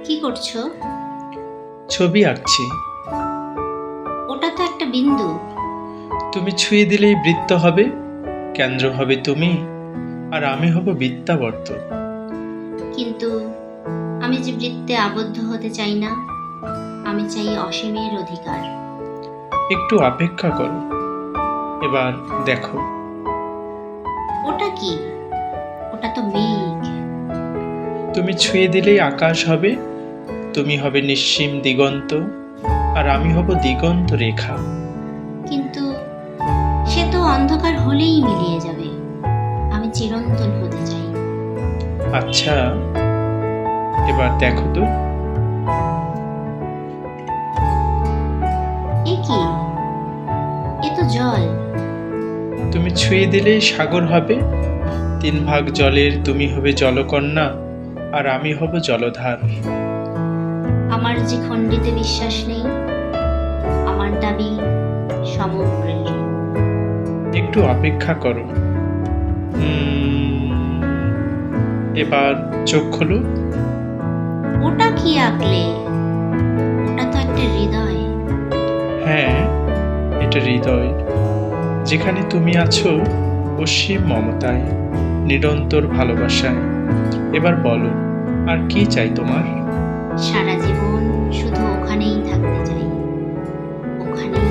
কি করছো? ছবি আঁকছি। ওটা তো একটা বিন্দু। তুমি ছুঁয়ে দিলেই বৃত্ত হবে, কেন্দ্র হবে তুমি, আর আমি হব বৃত্তাবর্ত। কিন্তু আমি যে বৃত্তে আবদ্ধ হতে চাই না, আমি চাই অসীমের অধিকার। একটু অপেক্ষা করো, এবার দেখো। ওটা কি? ওটা তো মেঘ। তুমি ছুঁয়ে দিলেই আকাশ হবে, তুমি হবে নিঃসীম দিগন্ত, আর আমি হব দিগন্ত রেখা। কিন্তু সে তো অন্ধকার হলেই মিলিয়ে যাবে। আমি চিরন্তন হতে চাই। আচ্ছা, এবার দেখো তো। এ কি? এ তো জল। তুমি ছুঁয়ে দিলেই সাগর হবে, 3 ভাগ জলের তুমি হবে জলকন্যা, আর আমি হব জলধার। আমার যে খণ্ডিতে বিশ্বাস নেই, আমার দাবি সমগ্রের। একটু অপেক্ষা করো। এবার চোখ খোলো। ওটা কি আঁকলে? ওটা তো একটা হৃদয়। হ্যাঁ, এটা হৃদয়, যেখানে তুমি আছো অসীম মমতায়, নিরন্তর ভালোবাসায়। এবার বলো, আর কি চাই তোমার? সারা জীবন শুধু ওখানেই থাকতে চাই, ওখানেই